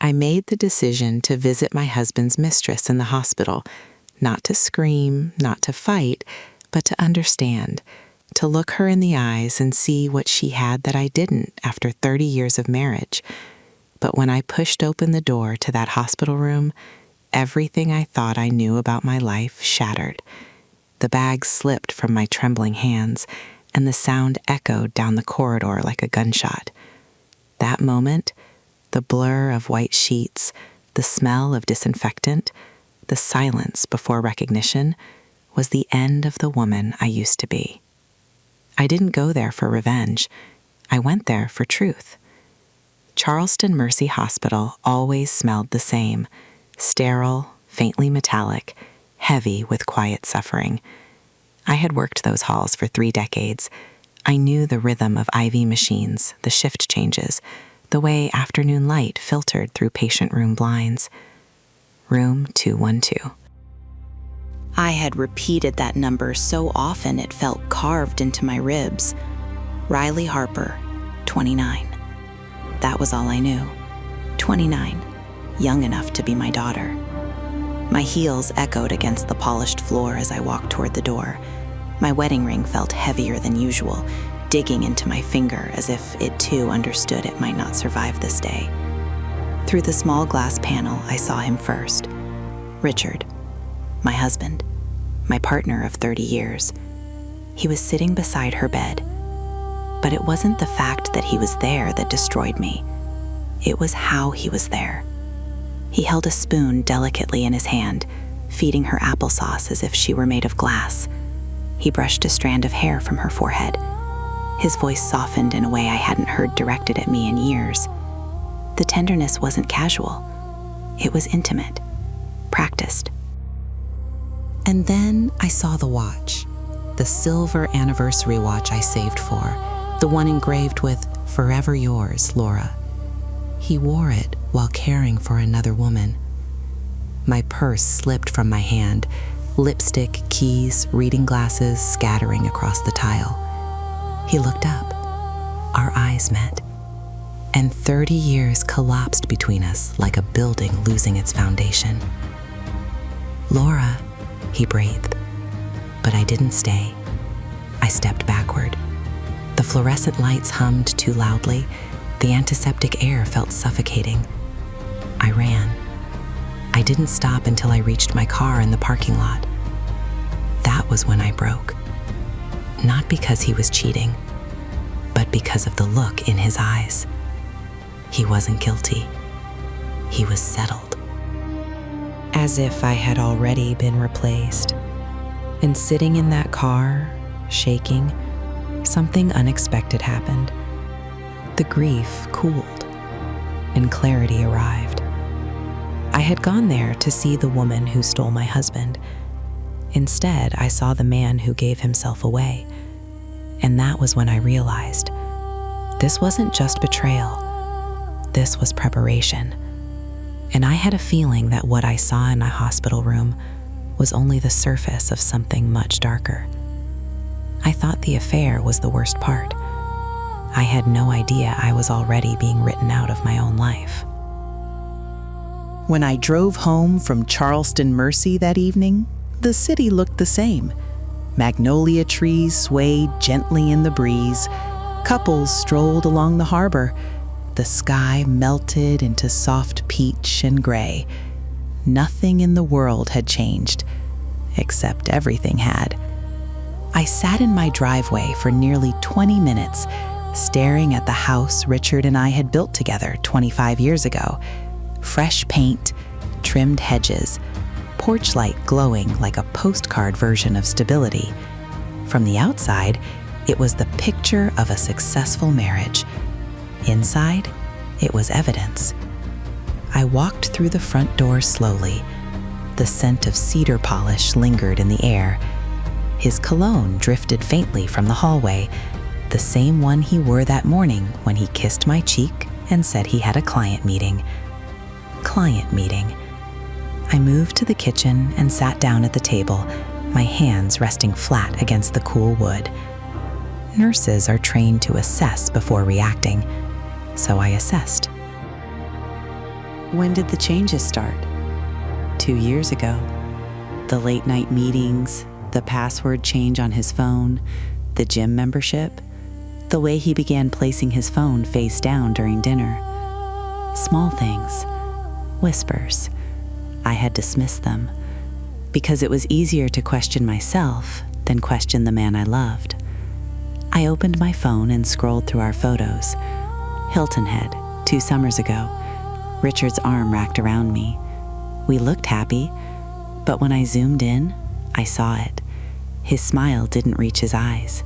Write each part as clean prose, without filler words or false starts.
I made the decision to visit my husband's mistress in the hospital, not to scream, not to fight, but to understand, to look her in the eyes and see what she had that I didn't after 30 years of marriage. But when I pushed open the door to that hospital room, everything I thought I knew about my life shattered. The bag slipped from my trembling hands, and the sound echoed down the corridor like a gunshot. That moment, the blur of white sheets, the smell of disinfectant, the silence before recognition, was the end of the woman I used to be. I didn't go there for revenge. I went there for truth. Charleston Mercy Hospital always smelled the same, sterile, faintly metallic, heavy with quiet suffering. I had worked those halls for 3 decades. I knew the rhythm of IV machines, the shift changes, the way afternoon light filtered through patient room blinds. Room 212. I had repeated that number so often it felt carved into my ribs. Riley Harper, 29. That was all I knew. 29, young enough to be my daughter. My heels echoed against the polished floor as I walked toward the door. My wedding ring felt heavier than usual, digging into my finger as if it too understood it might not survive this day. Through the small glass panel, I saw him first. Richard, my husband, my partner of 30 years. He was sitting beside her bed. But it wasn't the fact that he was there that destroyed me. It was how he was there. He held a spoon delicately in his hand, feeding her applesauce as if she were made of glass. He brushed a strand of hair from her forehead. His voice softened in a way I hadn't heard directed at me in years. The tenderness wasn't casual. It was intimate, practiced. And then I saw the watch, the silver anniversary watch I saved for, the one engraved with "Forever yours, Laura." He wore it while caring for another woman. My purse slipped from my hand, lipstick, keys, reading glasses scattering across the tile. He looked up. Our eyes met. And 30 years collapsed between us like a building losing its foundation. "Laura," he breathed. But I didn't stay. I stepped backward. The fluorescent lights hummed too loudly. The antiseptic air felt suffocating. I ran. I didn't stop until I reached my car in the parking lot. That was when I broke. Not because he was cheating, but because of the look in his eyes. He wasn't guilty. He was settled. As if I had already been replaced. And sitting in that car, shaking, something unexpected happened. The grief cooled, and clarity arrived. I had gone there to see the woman who stole my husband. Instead, I saw the man who gave himself away. And that was when I realized this wasn't just betrayal. This was preparation. And I had a feeling that what I saw in my hospital room was only the surface of something much darker. I thought the affair was the worst part. I had no idea I was already being written out of my own life. When I drove home from Charleston Mercy that evening, the city looked the same. Magnolia trees swayed gently in the breeze. Couples strolled along the harbor. The sky melted into soft peach and gray. Nothing in the world had changed, except everything had. I sat in my driveway for nearly 20 minutes, staring at the house Richard and I had built together 25 years ago. Fresh paint, trimmed hedges, porch light glowing like a postcard version of stability. From the outside, it was the picture of a successful marriage. Inside, it was evidence. I walked through the front door slowly. The scent of cedar polish lingered in the air. His cologne drifted faintly from the hallway, the same one he wore that morning when he kissed my cheek and said he had a client meeting. Client meeting. I moved to the kitchen and sat down at the table, my hands resting flat against the cool wood. Nurses are trained to assess before reacting, so I assessed. When did the changes start? 2 years ago. The late night meetings, the password change on his phone, the gym membership, the way he began placing his phone face down during dinner. Small things, whispers. I had dismissed them because it was easier to question myself than question the man I loved. I opened my phone and scrolled through our photos. Hilton Head, 2 summers ago. Richard's arm wrapped around me. We looked happy, but when I zoomed in, I saw it. His smile didn't reach his eyes.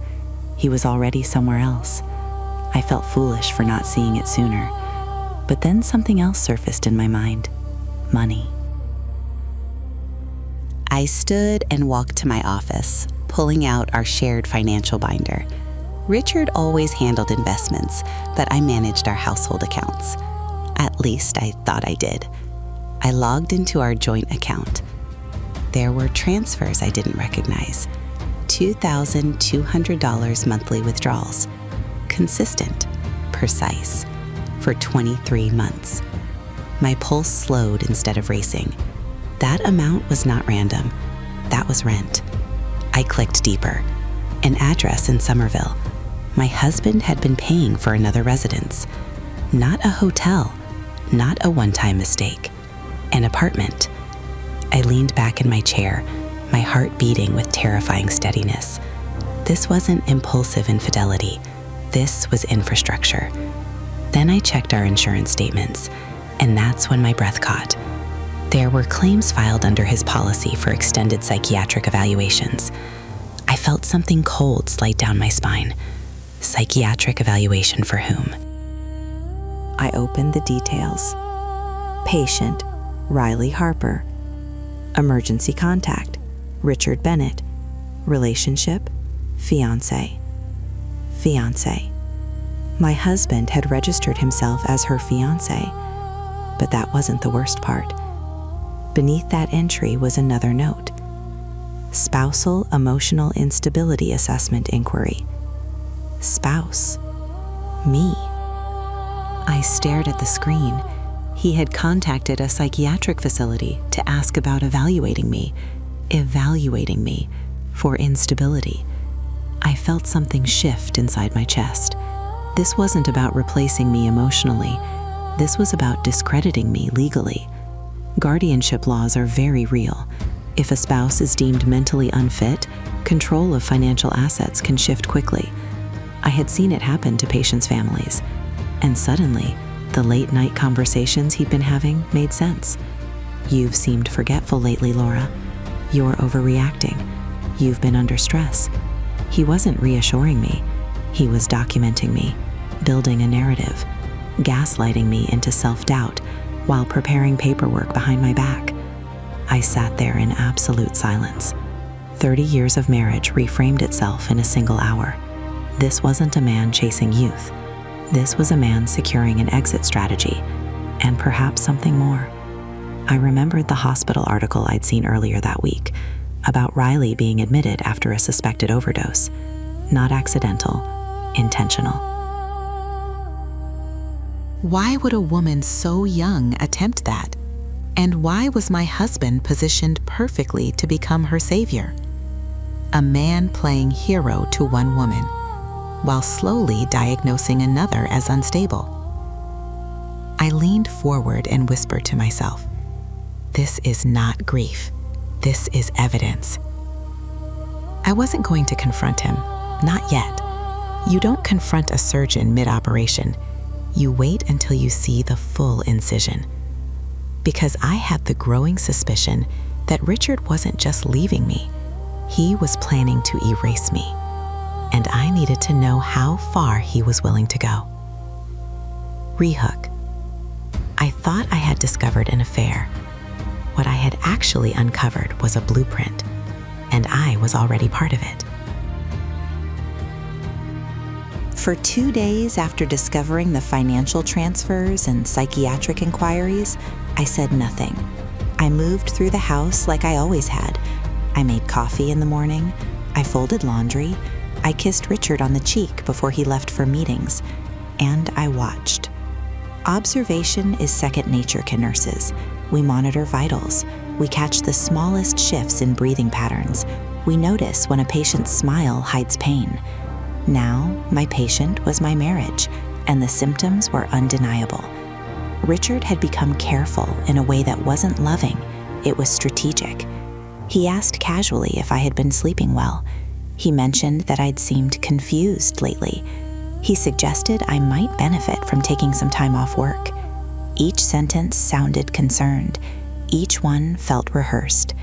He was already somewhere else. I felt foolish for not seeing it sooner. But then something else surfaced in my mind. Money. I stood and walked to my office, pulling out our shared financial binder. Richard always handled investments, but I managed our household accounts. At least I thought I did. I logged into our joint account. There were transfers I didn't recognize. $2,200 monthly withdrawals. Consistent, precise, for 23 months. My pulse slowed instead of racing. That amount was not random. That was rent. I clicked deeper. An address in Somerville. My husband had been paying for another residence. Not a hotel. Not a one-time mistake. An apartment. I leaned back in my chair, my heart beating with terrifying steadiness. This wasn't impulsive infidelity. This was infrastructure. Then I checked our insurance statements, and that's when my breath caught. There were claims filed under his policy for extended psychiatric evaluations. I felt something cold slide down my spine. Psychiatric evaluation for whom? I opened the details. Patient, Riley Harper. Emergency contact, Richard Bennett. Relationship, fiancé. Fiancé. My husband had registered himself as her fiancé, but that wasn't the worst part. Beneath that entry was another note. Spousal Emotional Instability Assessment Inquiry. Spouse. Me. I stared at the screen. He had contacted a psychiatric facility to ask about evaluating me for instability. I felt something shift inside my chest. This wasn't about replacing me emotionally. This was about discrediting me legally. Guardianship laws are very real. If a spouse is deemed mentally unfit, control of financial assets can shift quickly. I had seen it happen to patients' families. And suddenly, the late-night conversations he'd been having made sense. You've seemed forgetful lately, Laura. You're overreacting. You've been under stress. He wasn't reassuring me. He was documenting me, building a narrative, gaslighting me into self-doubt while preparing paperwork behind my back. I sat there in absolute silence. 30 years of marriage reframed itself in a single hour. This wasn't a man chasing youth. This was a man securing an exit strategy, and perhaps something more. I remembered the hospital article I'd seen earlier that week about Riley being admitted after a suspected overdose. Not accidental, intentional. Why would a woman so young attempt that? And why was my husband positioned perfectly to become her savior? A man playing hero to one woman, while slowly diagnosing another as unstable. I leaned forward and whispered to myself, "This is not grief. This is evidence." I wasn't going to confront him, not yet. You don't confront a surgeon mid-operation. You wait until you see the full incision. Because I had the growing suspicion that Richard wasn't just leaving me. He was planning to erase me. And I needed to know how far he was willing to go. Rehook. I thought I had discovered an affair. What I had actually uncovered was a blueprint, and I was already part of it. For 2 days after discovering the financial transfers and psychiatric inquiries, I said nothing. I moved through the house like I always had. I made coffee in the morning. I folded laundry. I kissed Richard on the cheek before he left for meetings, and I watched. Observation is second nature to nurses. We monitor vitals. We catch the smallest shifts in breathing patterns. We notice when a patient's smile hides pain. Now, my patient was my marriage, and the symptoms were undeniable. Richard had become careful in a way that wasn't loving, it was strategic. He asked casually if I had been sleeping well. He mentioned that I'd seemed confused lately. He suggested I might benefit from taking some time off work. Each sentence sounded concerned. Each one felt rehearsed.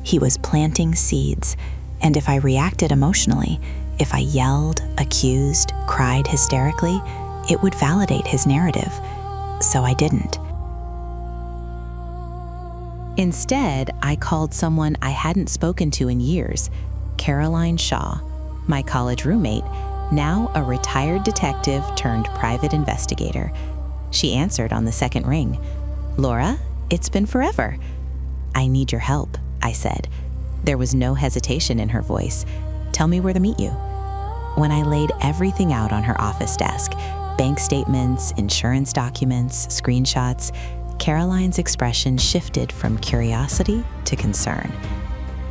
He was planting seeds, and if I reacted emotionally, if I yelled, accused, cried hysterically, it would validate his narrative. So I didn't. Instead, I called someone I hadn't spoken to in years, Caroline Shaw, my college roommate, now a retired detective turned private investigator. She answered on the second ring. "Laura, it's been forever." "I need your help," I said. There was no hesitation in her voice. "Tell me where to meet you." When I laid everything out on her office desk, bank statements, insurance documents, screenshots, Caroline's expression shifted from curiosity to concern.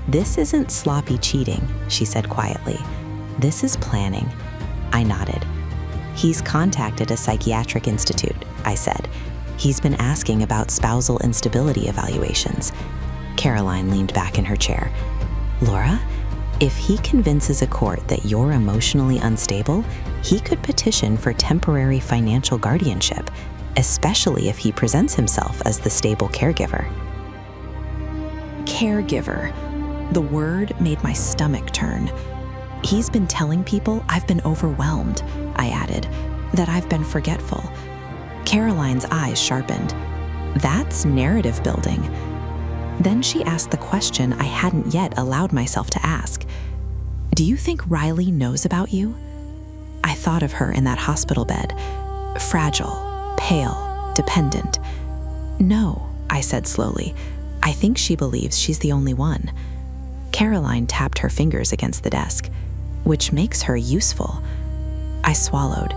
"This isn't sloppy cheating," she said quietly. "This is planning." I nodded. "He's contacted a psychiatric institute," I said. "He's been asking about spousal instability evaluations." Caroline leaned back in her chair. "Laura, if he convinces a court that you're emotionally unstable, he could petition for temporary financial guardianship, especially if he presents himself as the stable caregiver." Caregiver. The word made my stomach turn. "He's been telling people I've been overwhelmed," I added, "that I've been forgetful." Caroline's eyes sharpened. "That's narrative building." Then she asked the question I hadn't yet allowed myself to ask. "Do you think Riley knows about you?" I thought of her in that hospital bed, fragile, pale, dependent. "No," I said slowly. "I think she believes she's the only one." Caroline tapped her fingers against the desk. "Which makes her useful." I swallowed.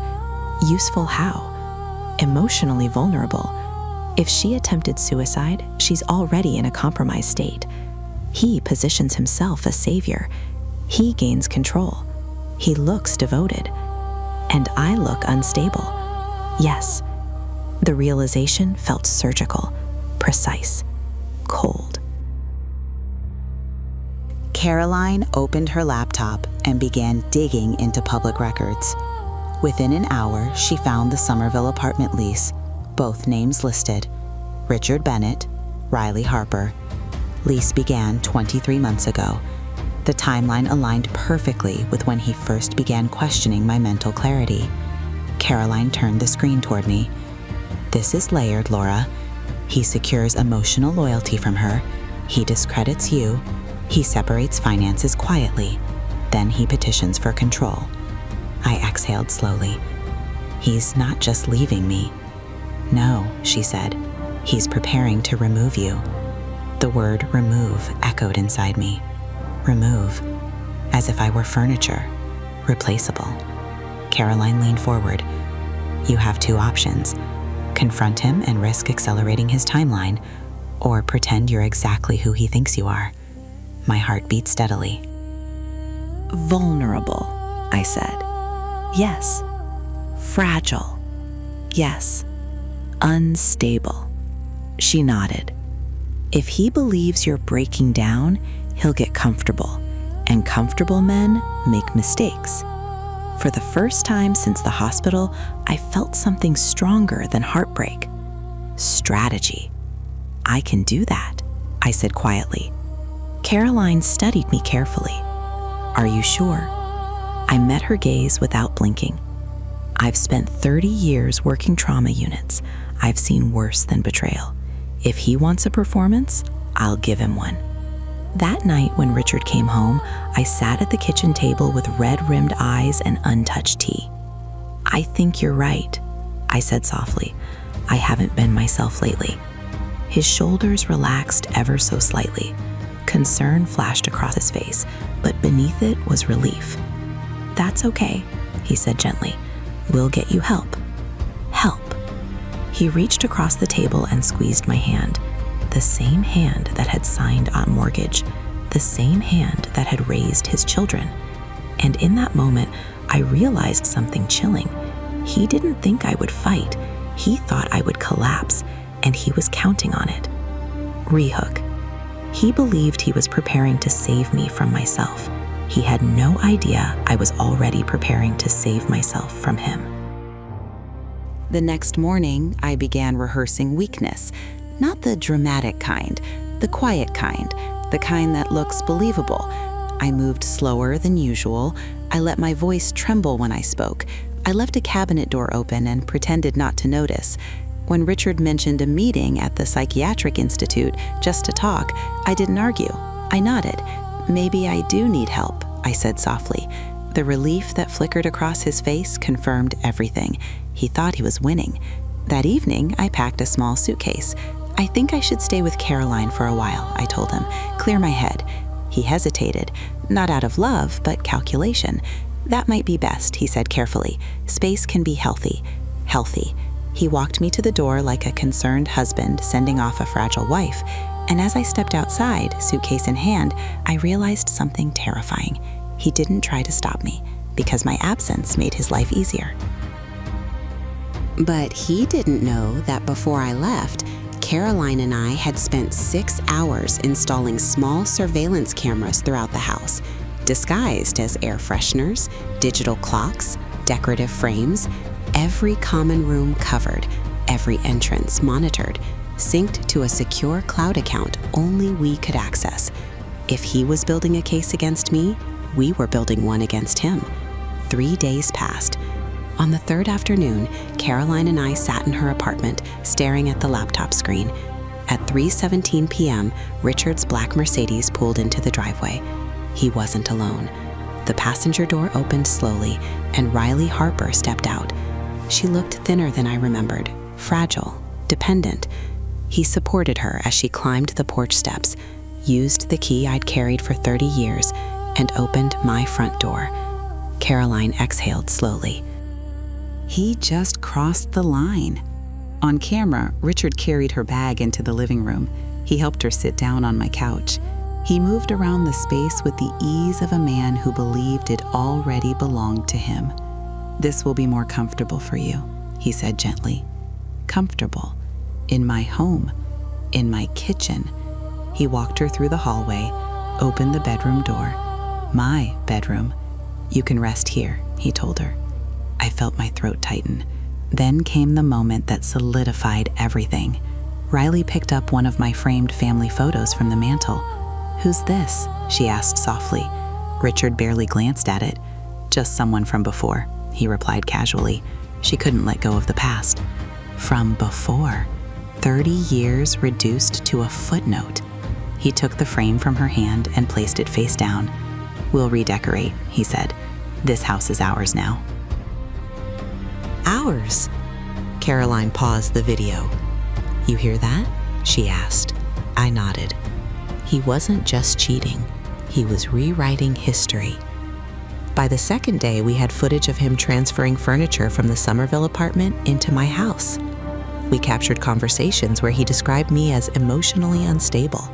Useful how? Emotionally vulnerable. If she attempted suicide, she's already in a compromised state. He positions himself as savior. He gains control. He looks devoted. And I look unstable. Yes. The realization felt surgical, precise, cold. Caroline opened her laptop and began digging into public records. Within an hour, she found the Somerville apartment lease, both names listed, Richard Bennett, Riley Harper. Lease began 23 months ago. The timeline aligned perfectly with when he first began questioning my mental clarity. Caroline turned the screen toward me. "This is layered, Laura. He secures emotional loyalty from her. He discredits you. He separates finances quietly. Then he petitions for control." I exhaled slowly. "He's not just leaving me." "No," she said. "He's preparing to remove you." The word remove echoed inside me. Remove, as if I were furniture, replaceable. Caroline leaned forward. "You have two options. Confront him and risk accelerating his timeline, or pretend you're exactly who he thinks you are." My heart beat steadily. "Vulnerable," I said. "Yes." "Fragile." "Yes." "Unstable." She nodded. "If he believes you're breaking down, he'll get comfortable, and comfortable men make mistakes." For the first time since the hospital, I felt something stronger than heartbreak. Strategy. "I can do that," I said quietly. Caroline studied me carefully. "Are you sure?" I met her gaze without blinking. "I've spent 30 years working trauma units. I've seen worse than betrayal. If he wants a performance, I'll give him one." That night when Richard came home, I sat at the kitchen table with red-rimmed eyes and untouched tea. "I think you're right," I said softly. "I haven't been myself lately." His shoulders relaxed ever so slightly. Concern flashed across his face, but beneath it was relief. "That's okay," he said gently. "We'll get you help." "Help." He reached across the table and squeezed my hand, the same hand that had signed on mortgage, the same hand that had raised his children. And in that moment, I realized something chilling. He didn't think I would fight. He thought I would collapse, and he was counting on it. Rehook. He believed he was preparing to save me from myself. He had no idea I was already preparing to save myself from him. The next morning, I began rehearsing weakness, not the dramatic kind, the quiet kind, the kind that looks believable. I moved slower than usual. I let my voice tremble when I spoke. I left a cabinet door open and pretended not to notice. When Richard mentioned a meeting at the Psychiatric Institute just to talk, I didn't argue. I nodded. Maybe I do need help, I said softly. The relief that flickered across his face confirmed everything. He thought he was winning. That evening, I packed a small suitcase. I think I should stay with Caroline for a while, I told him. Clear my head. He hesitated, not out of love, but calculation. That might be best, he said carefully. Space can be healthy. Healthy. He walked me to the door like a concerned husband sending off a fragile wife. And as I stepped outside, suitcase in hand, I realized something terrifying. He didn't try to stop me, because my absence made his life easier. But he didn't know that before I left, Caroline and I had spent 6 hours installing small surveillance cameras throughout the house, disguised as air fresheners, digital clocks, decorative frames, every common room covered, every entrance monitored, synced to a secure cloud account only we could access. If he was building a case against me, we were building one against him. 3 days passed. On the third afternoon, Caroline and I sat in her apartment, staring at the laptop screen. At 3:17 p.m., Richard's black Mercedes pulled into the driveway. He wasn't alone. The passenger door opened slowly, and Riley Harper stepped out. She looked thinner than I remembered, fragile, dependent. He supported her as she climbed the porch steps, used the key I'd carried for 30 years, and opened my front door. Caroline exhaled slowly. He just crossed the line. On camera, Richard carried her bag into the living room. He helped her sit down on my couch. He moved around the space with the ease of a man who believed it already belonged to him. "This will be more comfortable for you," he said gently. Comfortable. In my home. In my kitchen. He walked her through the hallway, opened the bedroom door. My bedroom. "You can rest here," he told her. I felt my throat tighten. Then came the moment that solidified everything. Riley picked up one of my framed family photos from the mantel. "Who's this?" she asked softly. Richard barely glanced at it. "Just someone from before," he replied casually. She couldn't let go of the past. From before. 30 years reduced to a footnote. He took the frame from her hand and placed it face down. "We'll redecorate," he said. "This house is ours now." Ours? Caroline paused the video. "You hear that?" she asked. I nodded. He wasn't just cheating. He was rewriting history. By the second day, we had footage of him transferring furniture from the Somerville apartment into my house. We captured conversations where he described me as emotionally unstable.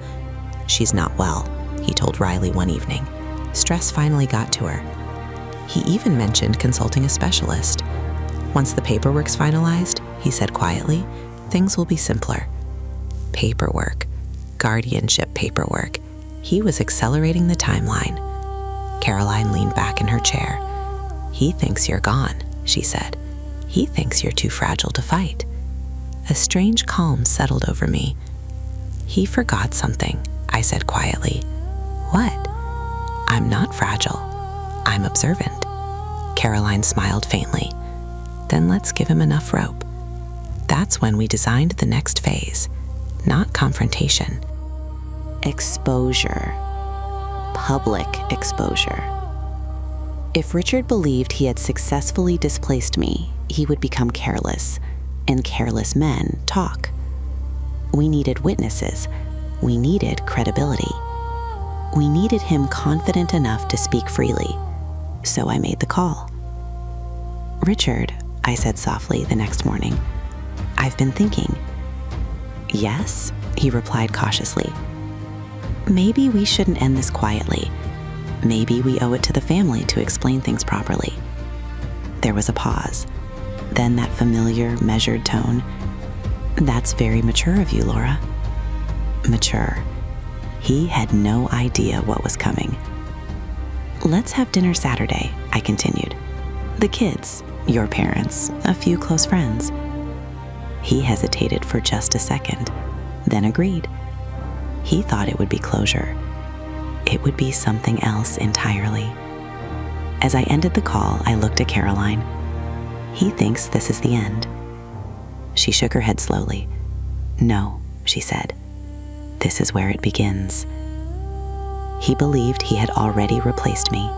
"She's not well," he told Riley one evening. Stress finally got to her. He even mentioned consulting a specialist. "Once the paperwork's finalized," he said quietly, "things will be simpler." Paperwork. Guardianship paperwork. He was accelerating the timeline. Caroline leaned back in her chair. "He thinks you're gone," she said. "He thinks you're too fragile to fight." A strange calm settled over me. "He forgot something," I said quietly. "What?" "I'm not fragile. I'm observant." Caroline smiled faintly. "Then let's give him enough rope." That's when we designed the next phase. Not confrontation. Exposure. Public exposure. If Richard believed he had successfully displaced me, he would become careless, and careless men talk. We needed witnesses. We needed credibility. We needed him confident enough to speak freely. So I made the call. "Richard," I said softly the next morning, I've been thinking. Yes, he replied cautiously. Maybe we shouldn't end this quietly. Maybe we owe it to the family to explain things properly. There was a pause. Then that familiar, measured tone. That's very mature of you, Laura. Mature. He had no idea what was coming. Let's have dinner Saturday, I continued. The kids, your parents, a few close friends. He hesitated for just a second, then agreed. He thought it would be closure. It would be something else entirely. As I ended the call, I looked at Caroline. He thinks this is the end. She shook her head slowly. No, she said. This is where it begins. He believed he had already replaced me.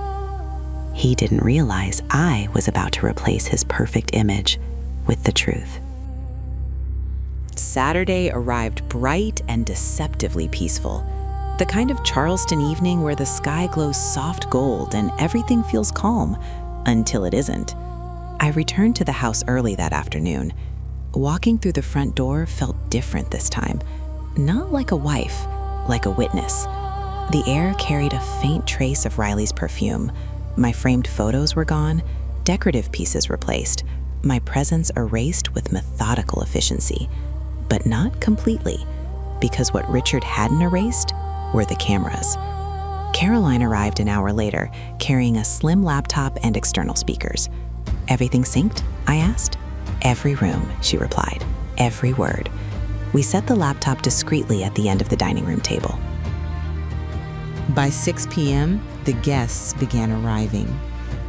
He didn't realize I was about to replace his perfect image with the truth. Saturday arrived bright and deceptively peaceful. The kind of Charleston evening where the sky glows soft gold and everything feels calm, until it isn't. I returned to the house early that afternoon. Walking through the front door felt different this time. Not like a wife, like a witness. The air carried a faint trace of Riley's perfume. My framed photos were gone, decorative pieces replaced, my presence erased with methodical efficiency. But not completely, because what Richard hadn't erased were the cameras. Caroline arrived an hour later, carrying a slim laptop and external speakers. Everything synced? I asked. Every room, she replied. Every word. We set the laptop discreetly at the end of the dining room table. By 6 p.m., the guests began arriving.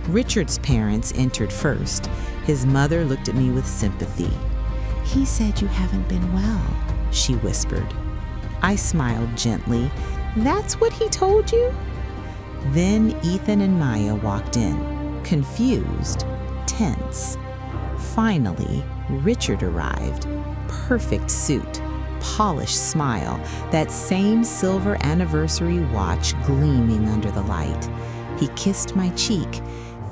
Richard's parents entered first. His mother looked at me with sympathy. He said you haven't been well, she whispered. I smiled gently. That's what he told you? Then Ethan and Maya walked in, confused, tense. Finally, Richard arrived. Perfect suit, polished smile, that same silver anniversary watch gleaming under the light. He kissed my cheek.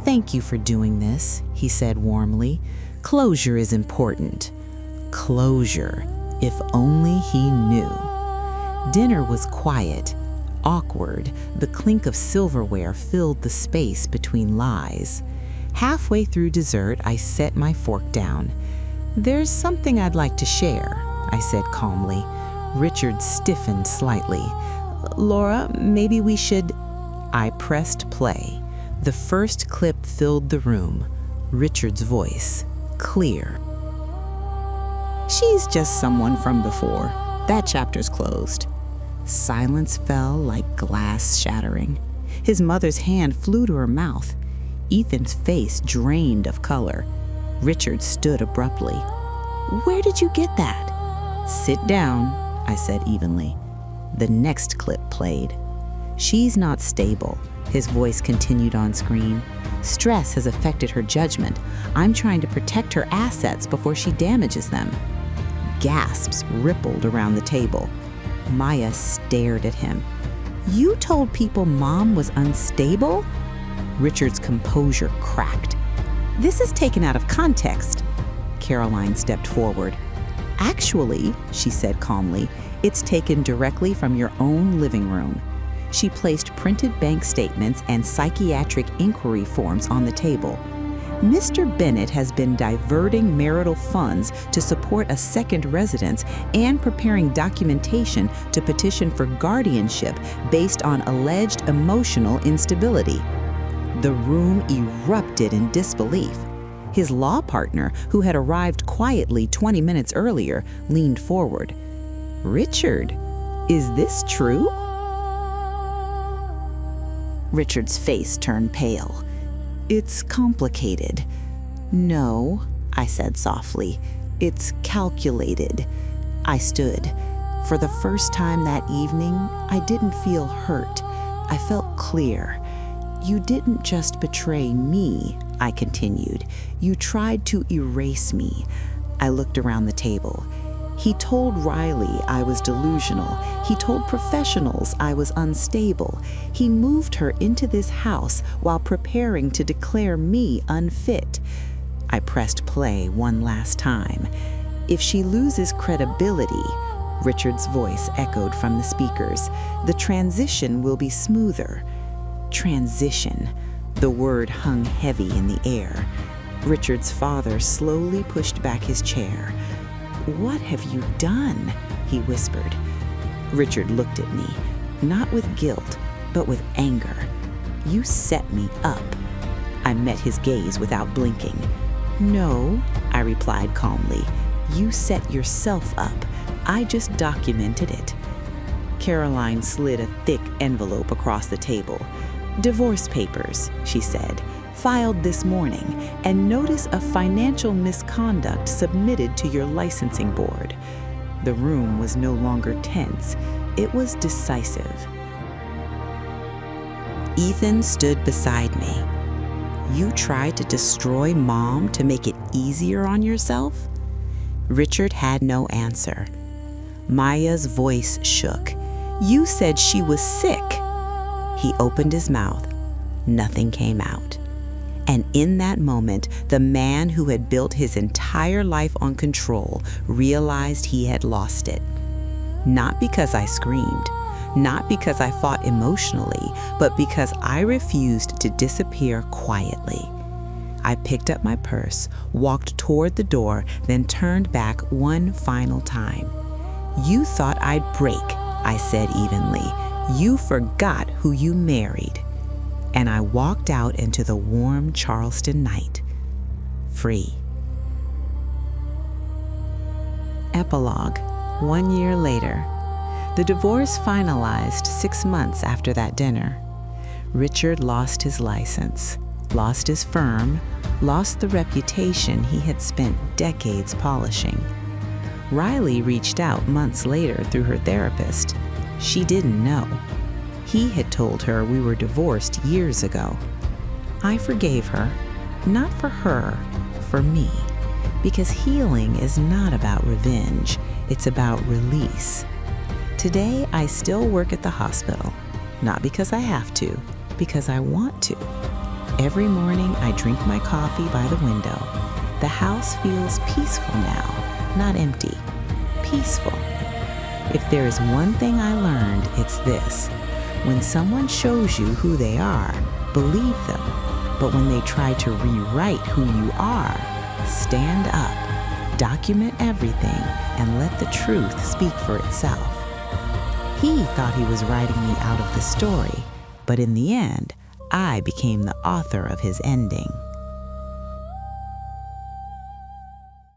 Thank you for doing this, he said warmly. Closure is important. Closure, if only he knew. Dinner was quiet, awkward. The clink of silverware filled the space between lies. Halfway through dessert, I set my fork down. There's something I'd like to share, I said calmly. Richard stiffened slightly. Laura, maybe we should... I pressed play. The first clip filled the room. Richard's voice, clear. She's just someone from before. That chapter's closed. Silence fell like glass shattering. His mother's hand flew to her mouth. Ethan's face drained of color. Richard stood abruptly. Where did you get that? Sit down, I said evenly. The next clip played. She's not stable, his voice continued on screen. Stress has affected her judgment. I'm trying to protect her assets before she damages them. Gasps rippled around the table. Maya stared at him. You told people Mom was unstable? Richard's composure cracked. This is taken out of context. Caroline stepped forward. Actually, she said calmly, it's taken directly from your own living room. She placed printed bank statements and psychiatric inquiry forms on the table. Mr. Bennett has been diverting marital funds to support a second residence and preparing documentation to petition for guardianship based on alleged emotional instability. The room erupted in disbelief. His law partner, who had arrived quietly 20 minutes earlier, leaned forward. Richard, is this true? Richard's face turned pale. It's complicated. No, I said softly. It's calculated. I stood. For the first time that evening, I didn't feel hurt. I felt clear. You didn't just betray me, I continued. You tried to erase me. I looked around the table. He told Riley I was delusional. He told professionals I was unstable. He moved her into this house while preparing to declare me unfit. I pressed play one last time. If she loses credibility, Richard's voice echoed from the speakers, the transition will be smoother. Transition. The word hung heavy in the air. Richard's father slowly pushed back his chair. "What have you done?" he whispered. Richard looked at me, not with guilt, but with anger. "You set me up." I met his gaze without blinking. "No," I replied calmly. "You set yourself up. I just documented it." Caroline slid a thick envelope across the table. "Divorce papers," she said, "filed this morning, and notice of financial misconduct submitted to your licensing board." The room was no longer tense. It was decisive. Ethan stood beside me. "You tried to destroy Mom to make it easier on yourself?" Richard had no answer. Maya's voice shook. "You said she was sick." He opened his mouth. Nothing came out. And in that moment, the man who had built his entire life on control realized he had lost it. Not because I screamed, not because I fought emotionally, but because I refused to disappear quietly. I picked up my purse, walked toward the door, then turned back one final time. "You thought I'd break," I said evenly. "You forgot who you married." And I walked out into the warm Charleston night, free. Epilogue. 1 year later. The divorce finalized 6 months after that dinner. Richard lost his license, lost his firm, lost the reputation he had spent decades polishing. Riley reached out months later through her therapist. She didn't know. He had told her we were divorced years ago. I forgave her, not for her, for me, because healing is not about revenge, it's about release. Today, I still work at the hospital, not because I have to, because I want to. Every morning, I drink my coffee by the window. The house feels peaceful now, not empty, peaceful. If there is one thing I learned, it's this. When someone shows you who they are, believe them. But when they try to rewrite who you are, stand up, document everything, and let the truth speak for itself. He thought he was writing me out of the story, but in the end, I became the author of his ending.